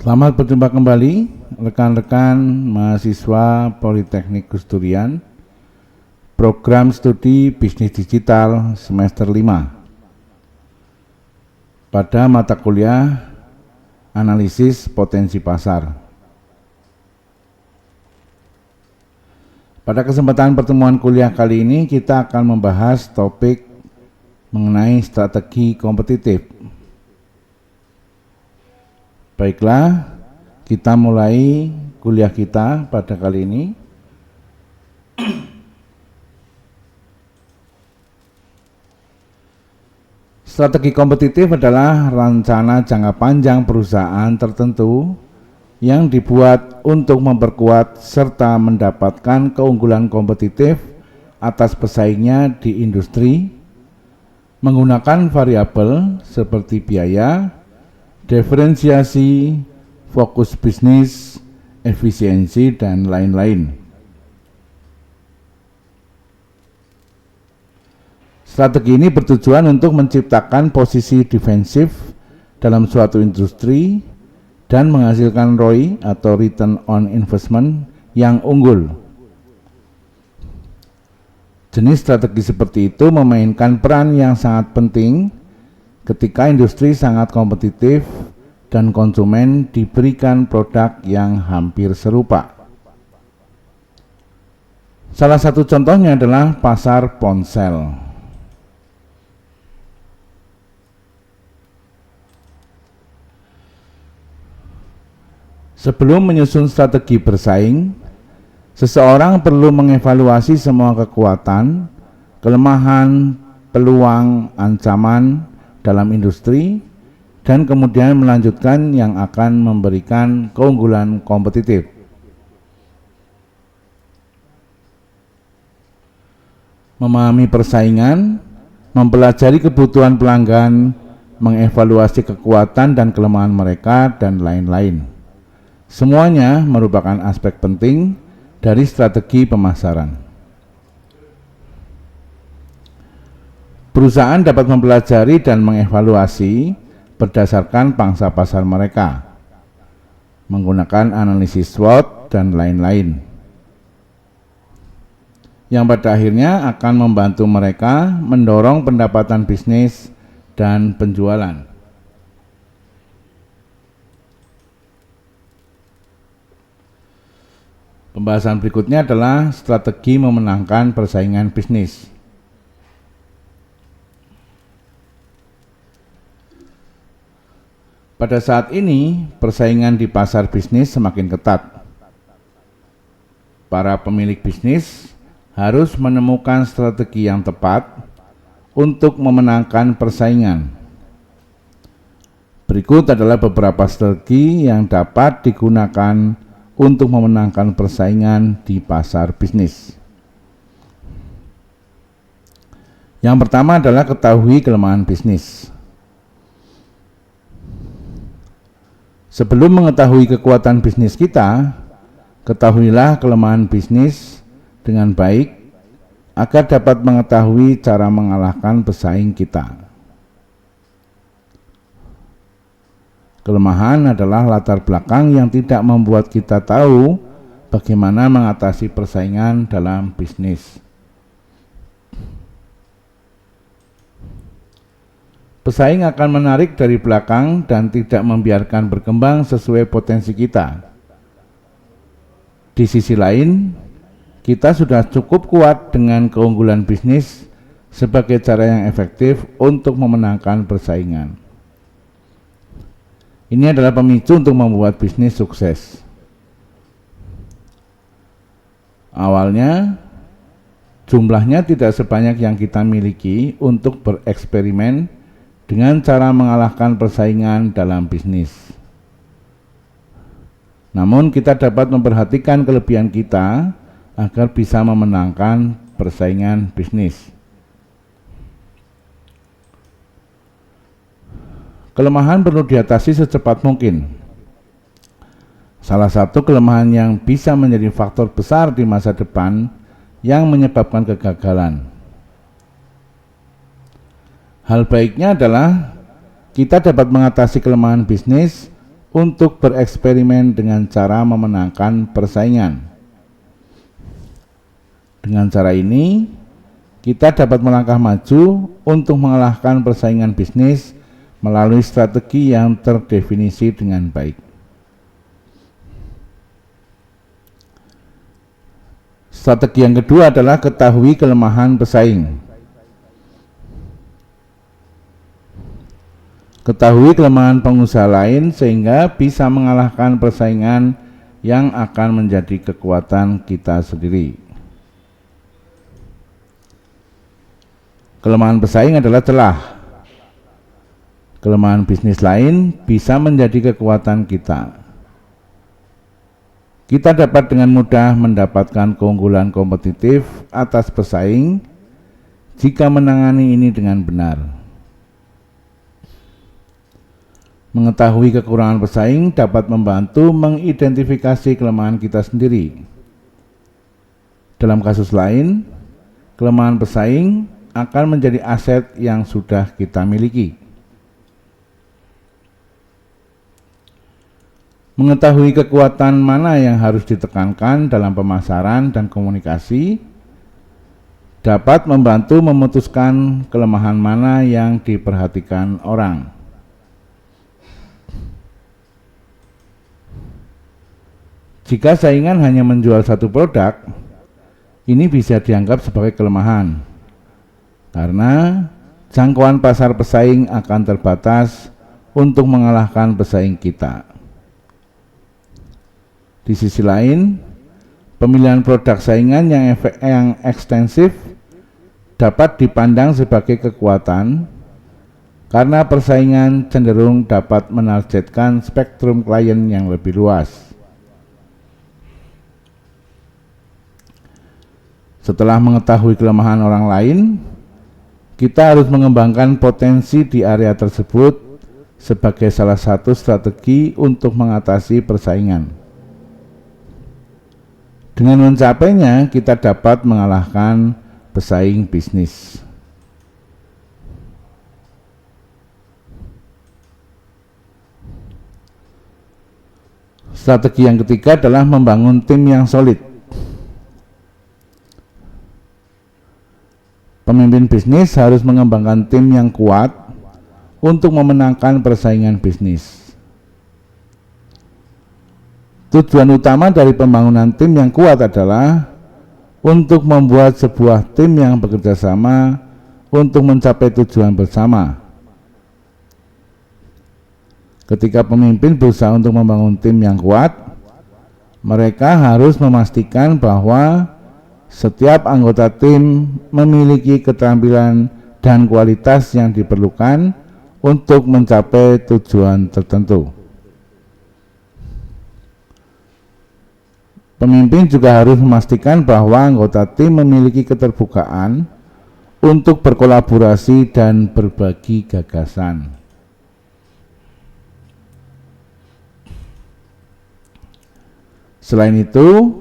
Selamat berjumpa kembali rekan-rekan mahasiswa Politeknik Gus Durian, program studi bisnis digital semester 5 pada mata kuliah analisis potensi pasar. Pada kesempatan pertemuan kuliah kali ini kita akan membahas topik mengenai strategi kompetitif. Baiklah, kita mulai kuliah kita pada kali ini. Strategi kompetitif adalah rencana jangka panjang perusahaan tertentu yang dibuat untuk memperkuat serta mendapatkan keunggulan kompetitif atas pesaingnya di industri menggunakan variabel seperti biaya, diferensiasi, fokus bisnis, efisiensi, dan lain-lain. Strategi ini bertujuan untuk menciptakan posisi defensif dalam suatu industri dan menghasilkan ROI atau Return on Investment yang unggul. Jenis strategi seperti itu memainkan peran yang sangat penting ketika industri sangat kompetitif dan konsumen diberikan produk yang hampir serupa. Salah satu contohnya adalah pasar ponsel. Sebelum menyusun strategi bersaing, seseorang perlu mengevaluasi semua kekuatan, kelemahan, peluang, ancaman dalam industri, dan kemudian melanjutkan yang akan memberikan keunggulan kompetitif. Memahami persaingan, mempelajari kebutuhan pelanggan, mengevaluasi kekuatan dan kelemahan mereka, dan lain-lain. Semuanya merupakan aspek penting dari strategi pemasaran. Perusahaan dapat mempelajari dan mengevaluasi berdasarkan pangsa pasar mereka, menggunakan analisis SWOT dan lain-lain, yang pada akhirnya akan membantu mereka mendorong pendapatan bisnis dan penjualan. Pembahasan berikutnya adalah strategi memenangkan persaingan bisnis. Pada saat ini, persaingan di pasar bisnis semakin ketat. Para pemilik bisnis harus menemukan strategi yang tepat untuk memenangkan persaingan. Berikut adalah beberapa strategi yang dapat digunakan untuk memenangkan persaingan di pasar bisnis. Yang pertama adalah ketahui kelemahan bisnis. Sebelum mengetahui kekuatan bisnis kita, ketahuilah kelemahan bisnis dengan baik agar dapat mengetahui cara mengalahkan pesaing kita. Kelemahan adalah latar belakang yang tidak membuat kita tahu bagaimana mengatasi persaingan dalam bisnis. Pesaing akan menarik dari belakang dan tidak membiarkan berkembang sesuai potensi kita. Di sisi lain, kita sudah cukup kuat dengan keunggulan bisnis sebagai cara yang efektif untuk memenangkan persaingan. Ini adalah pemicu untuk membuat bisnis sukses. Awalnya, jumlahnya tidak sebanyak yang kita miliki untuk bereksperimen dengan cara mengalahkan persaingan dalam bisnis. Namun kita dapat memperhatikan kelebihan kita agar bisa memenangkan persaingan bisnis. Kelemahan perlu diatasi secepat mungkin. Salah satu kelemahan yang bisa menjadi faktor besar di masa depan yang menyebabkan kegagalan. Hal baiknya adalah kita dapat mengatasi kelemahan bisnis untuk bereksperimen dengan cara memenangkan persaingan. Dengan cara ini, kita dapat melangkah maju untuk mengalahkan persaingan bisnis melalui strategi yang terdefinisi dengan baik. Strategi yang kedua adalah ketahui kelemahan pesaing. Ketahui kelemahan pengusaha lain sehingga bisa mengalahkan persaingan yang akan menjadi kekuatan kita sendiri. Kelemahan pesaing adalah celah. Kelemahan bisnis lain bisa menjadi kekuatan kita. Kita dapat dengan mudah mendapatkan keunggulan kompetitif atas pesaing jika menangani ini dengan benar. Mengetahui kekurangan pesaing dapat membantu mengidentifikasi kelemahan kita sendiri. Dalam kasus lain, kelemahan pesaing akan menjadi aset yang sudah kita miliki. Mengetahui kekuatan mana yang harus ditekankan dalam pemasaran dan komunikasi dapat membantu memutuskan kelemahan mana yang diperhatikan orang. Jika saingan hanya menjual satu produk, ini bisa dianggap sebagai kelemahan, karena jangkauan pasar pesaing akan terbatas untuk mengalahkan pesaing kita. Di sisi lain, pemilihan produk saingan yang ekstensif dapat dipandang sebagai kekuatan karena persaingan cenderung dapat menargetkan spektrum klien yang lebih luas. Setelah mengetahui kelemahan orang lain, kita harus mengembangkan potensi di area tersebut sebagai salah satu strategi untuk mengatasi persaingan. Dengan mencapainya, kita dapat mengalahkan pesaing bisnis. Strategi yang ketiga adalah membangun tim yang solid. Pemimpin bisnis harus mengembangkan tim yang kuat untuk memenangkan persaingan bisnis. Tujuan utama dari pembangunan tim yang kuat adalah untuk membuat sebuah tim yang bekerja sama untuk mencapai tujuan bersama. Ketika pemimpin berusaha untuk membangun tim yang kuat, mereka harus memastikan bahwa setiap anggota tim memiliki keterampilan dan kualitas yang diperlukan untuk mencapai tujuan tertentu. Pemimpin juga harus memastikan bahwa anggota tim memiliki keterbukaan untuk berkolaborasi dan berbagi gagasan. Selain itu,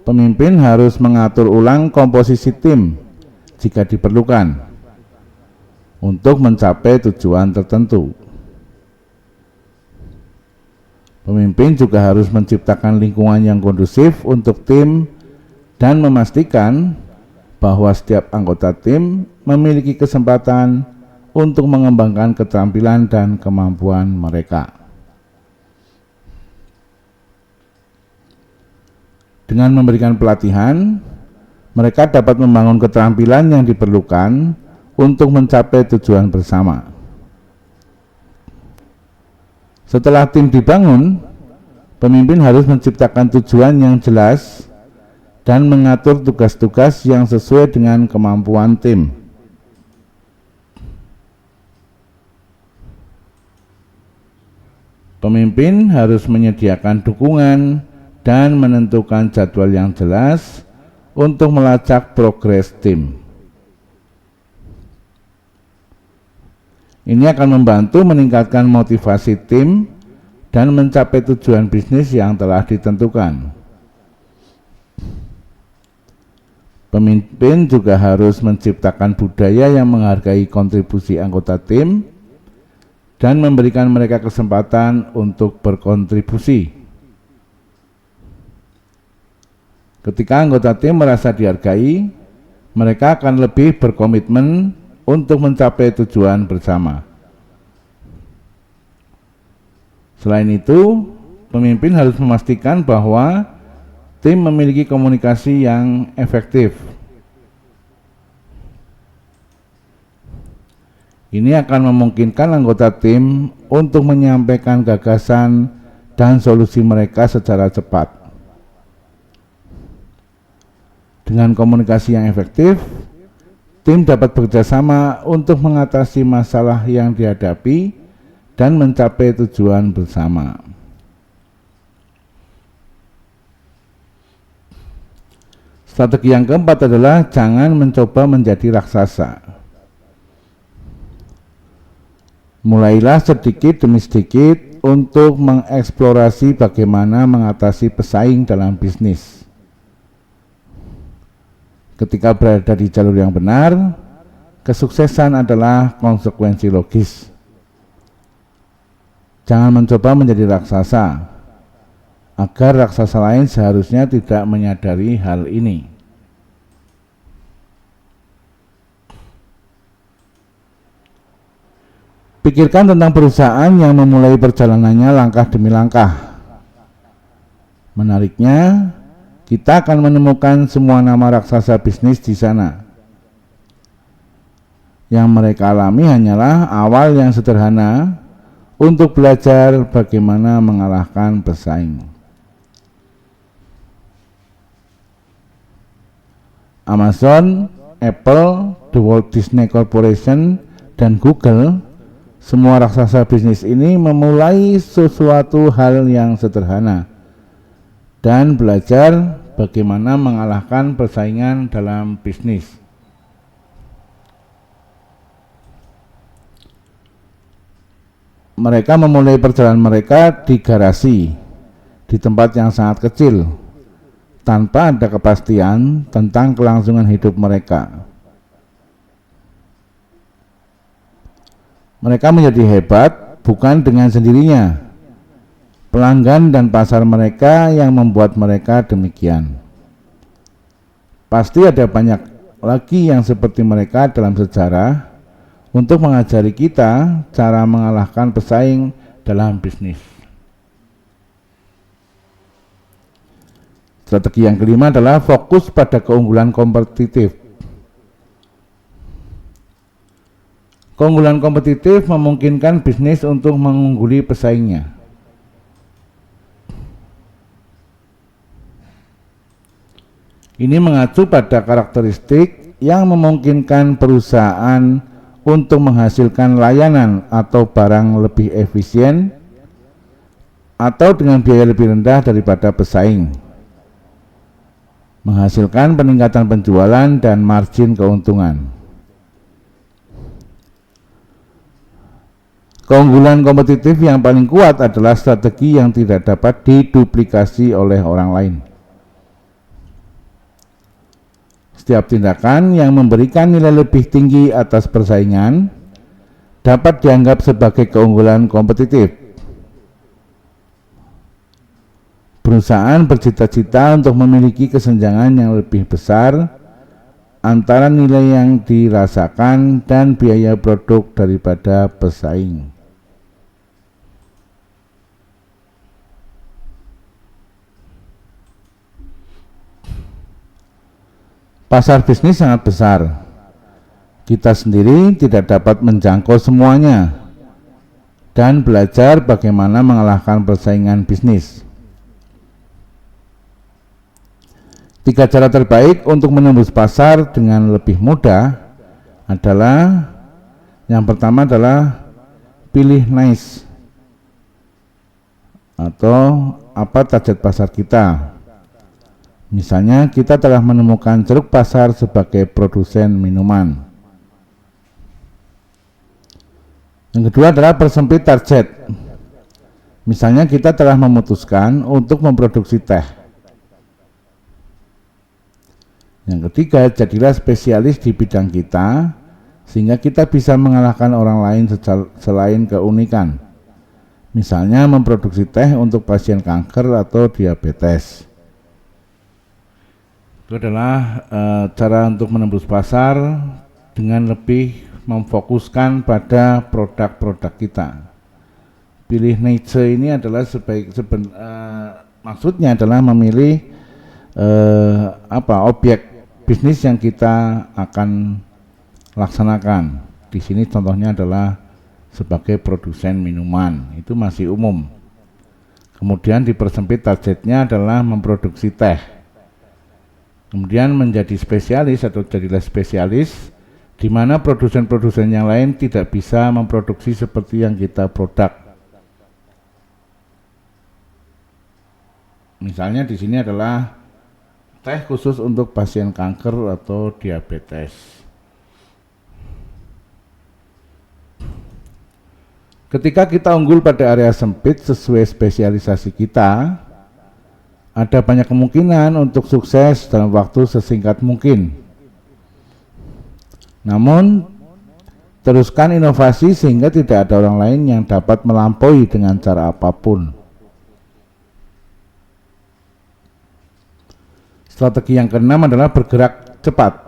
pemimpin harus mengatur ulang komposisi tim jika diperlukan untuk mencapai tujuan tertentu. Pemimpin juga harus menciptakan lingkungan yang kondusif untuk tim dan memastikan bahwa setiap anggota tim memiliki kesempatan untuk mengembangkan keterampilan dan kemampuan mereka. Dengan memberikan pelatihan, mereka dapat membangun keterampilan yang diperlukan untuk mencapai tujuan bersama. Setelah tim dibangun, pemimpin harus menciptakan tujuan yang jelas dan mengatur tugas-tugas yang sesuai dengan kemampuan tim. Pemimpin harus menyediakan dukungan dan menentukan jadwal yang jelas untuk melacak progres tim. Ini akan membantu meningkatkan motivasi tim dan mencapai tujuan bisnis yang telah ditentukan. Pemimpin juga harus menciptakan budaya yang menghargai kontribusi anggota tim dan memberikan mereka kesempatan untuk berkontribusi. Ketika anggota tim merasa dihargai, mereka akan lebih berkomitmen untuk mencapai tujuan bersama. Selain itu, pemimpin harus memastikan bahwa tim memiliki komunikasi yang efektif. Ini akan memungkinkan anggota tim untuk menyampaikan gagasan dan solusi mereka secara cepat. Dengan komunikasi yang efektif, tim dapat bekerjasama untuk mengatasi masalah yang dihadapi dan mencapai tujuan bersama. Strategi yang keempat adalah jangan mencoba menjadi raksasa. Mulailah sedikit demi sedikit untuk mengeksplorasi bagaimana mengatasi pesaing dalam bisnis. Ketika berada di jalur yang benar, kesuksesan adalah konsekuensi logis. Jangan mencoba menjadi raksasa, agar raksasa lain seharusnya tidak menyadari hal ini. Pikirkan tentang perusahaan yang memulai perjalanannya langkah demi langkah. Menariknya, kita akan menemukan semua nama raksasa bisnis di sana. Yang mereka alami hanyalah awal yang sederhana untuk belajar bagaimana mengalahkan pesaing. Amazon, Apple, The Walt Disney Corporation, dan Google, semua raksasa bisnis ini memulai sesuatu hal yang sederhana dan belajar bagaimana mengalahkan persaingan dalam bisnis. Mereka memulai perjalanan mereka di garasi, di tempat yang sangat kecil, tanpa ada kepastian tentang kelangsungan hidup mereka. Mereka menjadi hebat bukan dengan sendirinya. Pelanggan dan pasar mereka yang membuat mereka demikian. Pasti ada banyak lagi yang seperti mereka dalam sejarah untuk mengajari kita cara mengalahkan pesaing dalam bisnis. Strategi yang kelima adalah fokus pada keunggulan kompetitif. Keunggulan kompetitif memungkinkan bisnis untuk mengungguli pesaingnya. Ini mengacu pada karakteristik yang memungkinkan perusahaan untuk menghasilkan layanan atau barang lebih efisien atau dengan biaya lebih rendah daripada pesaing, menghasilkan peningkatan penjualan dan margin keuntungan. Keunggulan kompetitif yang paling kuat adalah strategi yang tidak dapat diduplikasi oleh orang lain. Setiap tindakan yang memberikan nilai lebih tinggi atas persaingan dapat dianggap sebagai keunggulan kompetitif. Perusahaan bercita-cita untuk memiliki kesenjangan yang lebih besar antara nilai yang dirasakan dan biaya produk daripada pesaing. Pasar bisnis sangat besar. Kita sendiri tidak dapat menjangkau semuanya dan belajar bagaimana mengalahkan persaingan bisnis. 3 cara terbaik untuk menembus pasar dengan lebih mudah adalah, yang pertama adalah pilih niche atau apa target pasar kita. Misalnya kita telah menemukan ceruk pasar sebagai produsen minuman. Yang kedua adalah persempit target. Misalnya kita telah memutuskan untuk memproduksi teh. Yang ketiga, jadilah spesialis di bidang kita sehingga kita bisa mengalahkan orang lain selain keunikan. Misalnya memproduksi teh untuk pasien kanker atau diabetes. Itu adalah cara untuk menembus pasar dengan lebih memfokuskan pada produk-produk kita. Pilih niche ini adalah maksudnya adalah memilih objek bisnis yang kita akan laksanakan. Di sini contohnya adalah sebagai produsen minuman, itu masih umum. Kemudian dipersempit targetnya adalah memproduksi teh. Kemudian menjadi spesialis atau jadilah spesialis, di mana produsen-produsen yang lain tidak bisa memproduksi seperti yang kita produk. Misalnya di sini adalah teh khusus untuk pasien kanker atau diabetes. Ketika kita unggul pada area sempit sesuai spesialisasi kita, ada banyak kemungkinan untuk sukses dalam waktu sesingkat mungkin. Namun, teruskan inovasi sehingga tidak ada orang lain yang dapat melampaui dengan cara apapun. Strategi yang keenam adalah bergerak cepat.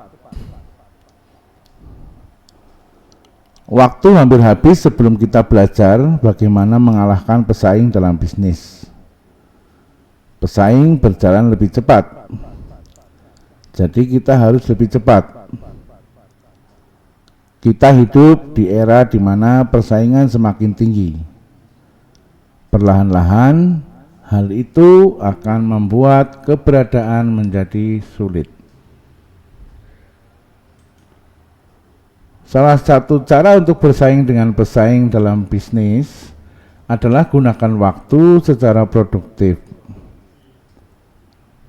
Waktu hampir habis sebelum kita belajar bagaimana mengalahkan pesaing dalam bisnis. Pesaing berjalan lebih cepat, jadi kita harus lebih cepat. Kita hidup di era di mana persaingan semakin tinggi. Perlahan-lahan, hal itu akan membuat keberadaan menjadi sulit. Salah satu cara untuk bersaing dengan pesaing dalam bisnis adalah gunakan waktu secara produktif.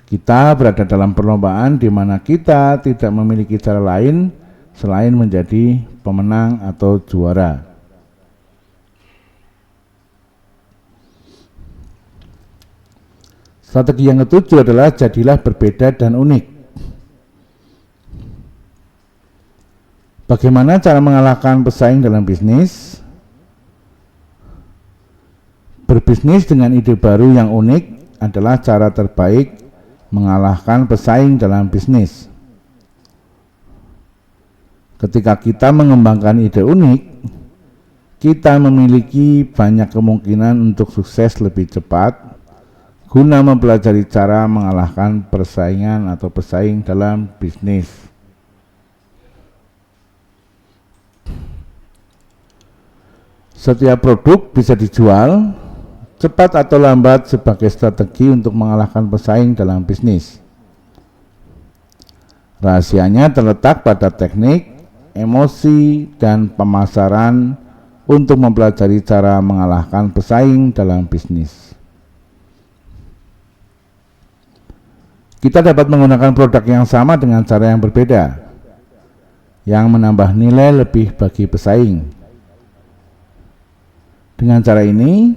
Kita berada dalam perlombaan di mana kita tidak memiliki cara lain selain menjadi pemenang atau juara. Strategi yang ketujuh adalah jadilah berbeda dan unik. Bagaimana cara mengalahkan pesaing dalam bisnis? Berbisnis dengan ide baru yang unik adalah cara terbaik mengalahkan pesaing dalam bisnis. Ketika kita mengembangkan ide unik, kita memiliki banyak kemungkinan untuk sukses lebih cepat guna mempelajari cara mengalahkan persaingan atau pesaing dalam bisnis. Setiap produk bisa dijual cepat atau lambat sebagai strategi untuk mengalahkan pesaing dalam bisnis. Rahasianya terletak pada teknik, emosi, dan pemasaran untuk mempelajari cara mengalahkan pesaing dalam bisnis. Kita dapat menggunakan produk yang sama dengan cara yang berbeda, yang menambah nilai lebih bagi pesaing. Dengan cara ini,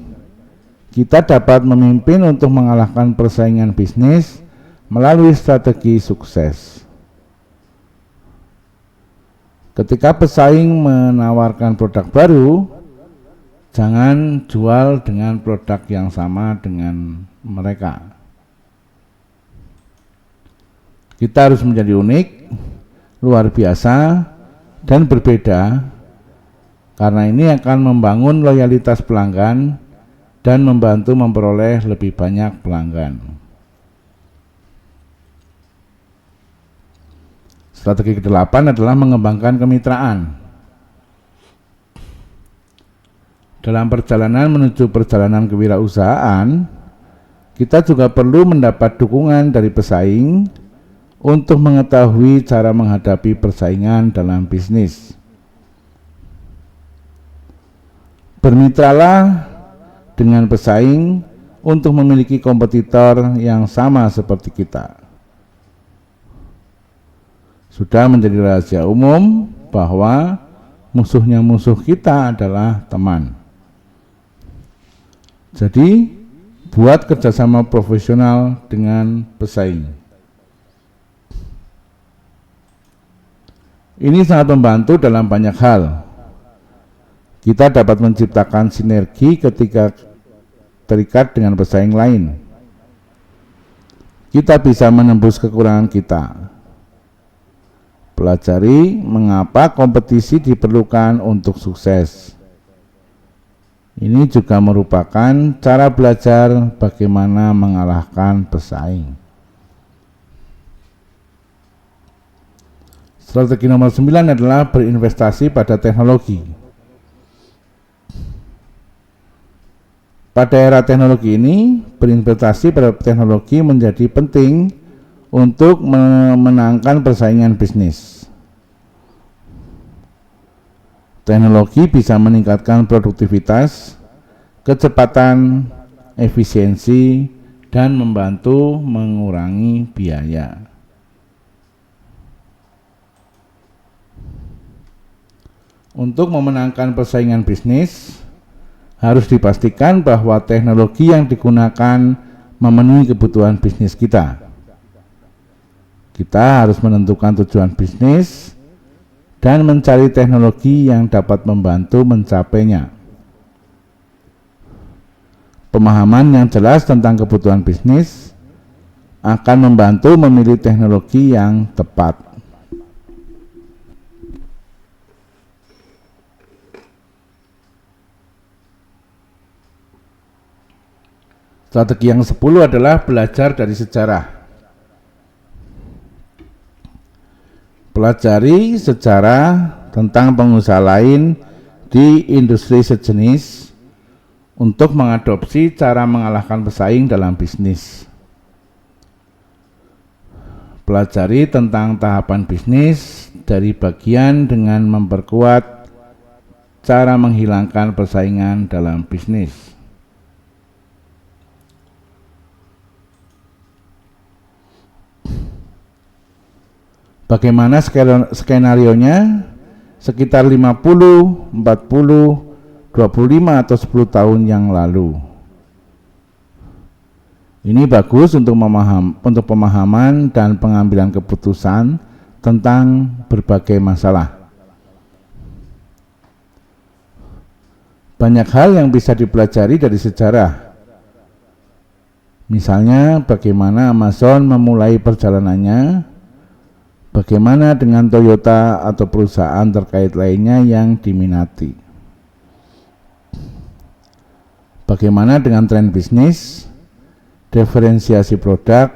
kita dapat memimpin untuk mengalahkan persaingan bisnis melalui strategi sukses. Ketika pesaing menawarkan produk baru, jangan jual dengan produk yang sama dengan mereka. Kita harus menjadi unik, luar biasa, dan berbeda, karena ini akan membangun loyalitas pelanggan dan membantu memperoleh lebih banyak pelanggan. Strategi ke-8 adalah mengembangkan kemitraan. Dalam perjalanan menuju perjalanan kewirausahaan, kita juga perlu mendapat dukungan dari pesaing untuk mengetahui cara menghadapi persaingan dalam bisnis. Bermitralah dengan pesaing untuk memiliki kompetitor yang sama seperti kita. Sudah menjadi rahasia umum bahwa musuhnya musuh kita adalah teman. Jadi, buat kerjasama profesional dengan pesaing. Ini sangat membantu dalam banyak hal. Kita dapat menciptakan sinergi ketika terikat dengan pesaing lain. Kita bisa menembus kekurangan kita. Pelajari mengapa kompetisi diperlukan untuk sukses. Ini juga merupakan cara belajar bagaimana mengalahkan pesaing. Strategi nomor 9 adalah berinvestasi pada teknologi. Pada era teknologi ini, berinvestasi pada teknologi menjadi penting untuk memenangkan persaingan bisnis. Teknologi bisa meningkatkan produktivitas, kecepatan, efisiensi, dan membantu mengurangi biaya. Untuk memenangkan persaingan bisnis, harus dipastikan bahwa teknologi yang digunakan memenuhi kebutuhan bisnis kita. Kita harus menentukan tujuan bisnis dan mencari teknologi yang dapat membantu mencapainya. Pemahaman yang jelas tentang kebutuhan bisnis akan membantu memilih teknologi yang tepat. Strategi yang 10 adalah belajar dari sejarah. Pelajari sejarah tentang pengusaha lain di industri sejenis untuk mengadopsi cara mengalahkan pesaing dalam bisnis. Pelajari tentang tahapan bisnis dari bagian dengan memperkuat cara menghilangkan persaingan dalam bisnis. Bagaimana skenarionya? Sekitar 50, 40, 25 atau 10 tahun yang lalu. Ini bagus untuk pemahaman dan pengambilan keputusan tentang berbagai masalah. Banyak hal yang bisa dipelajari dari sejarah. Misalnya bagaimana Amazon memulai perjalanannya, bagaimana dengan Toyota atau perusahaan terkait lainnya yang diminati. Bagaimana dengan tren bisnis, diferensiasi produk,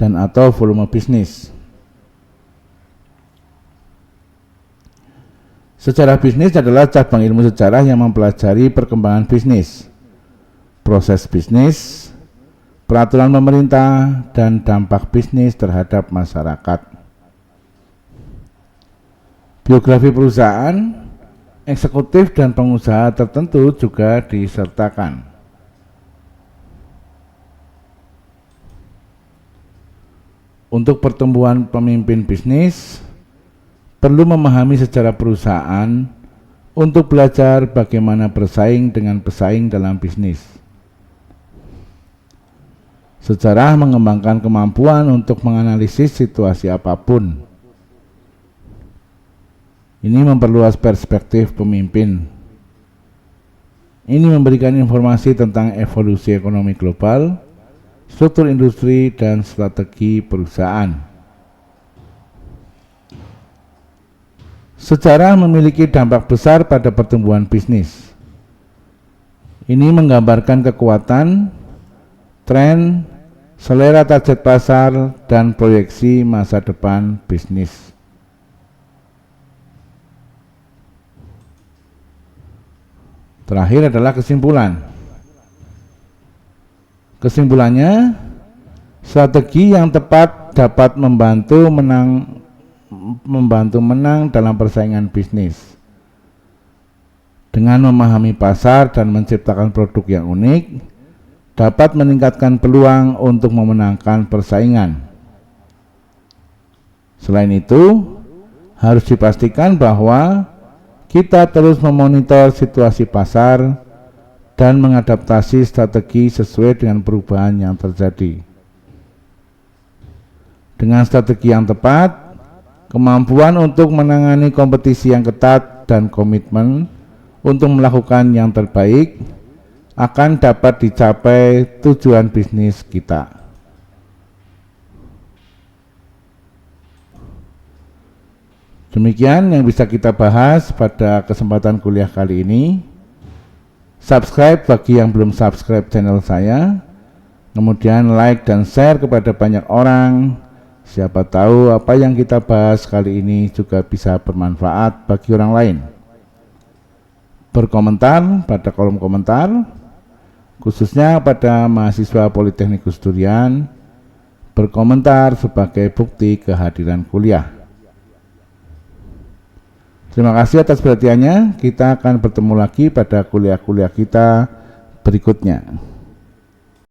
dan atau volume bisnis. Sejarah bisnis adalah cabang ilmu sejarah yang mempelajari perkembangan bisnis, proses bisnis, peraturan pemerintah, dan dampak bisnis terhadap masyarakat. Biografi perusahaan, eksekutif, dan pengusaha tertentu juga disertakan. Untuk pertumbuhan pemimpin bisnis, perlu memahami sejarah perusahaan untuk belajar bagaimana bersaing dengan pesaing dalam bisnis. Sejarah mengembangkan kemampuan untuk menganalisis situasi apapun. Ini memperluas perspektif pemimpin. Ini memberikan informasi tentang evolusi ekonomi global, struktur industri, dan strategi perusahaan. Sejarah memiliki dampak besar pada pertumbuhan bisnis. Ini menggambarkan kekuatan, tren, selera target pasar, dan proyeksi masa depan bisnis. Terakhir adalah kesimpulan. Kesimpulannya, strategi yang tepat dapat membantu menang dalam persaingan bisnis. Dengan memahami pasar dan menciptakan produk yang unik, dapat meningkatkan peluang untuk memenangkan persaingan. Selain itu, harus dipastikan bahwa kita terus memonitor situasi pasar dan mengadaptasi strategi sesuai dengan perubahan yang terjadi. Dengan strategi yang tepat, kemampuan untuk menangani kompetisi yang ketat, dan komitmen untuk melakukan yang terbaik akan dapat dicapai tujuan bisnis kita. Demikian yang bisa kita bahas pada kesempatan kuliah kali ini. Subscribe bagi yang belum subscribe channel saya, kemudian like dan share kepada banyak orang. Siapa tahu apa yang kita bahas kali ini juga bisa bermanfaat bagi orang lain. Berkomentar pada kolom komentar, khususnya pada mahasiswa Politeknik Gus Durian, berkomentar sebagai bukti kehadiran kuliah. Terima kasih atas perhatiannya. Kita akan bertemu lagi pada kuliah-kuliah kita berikutnya.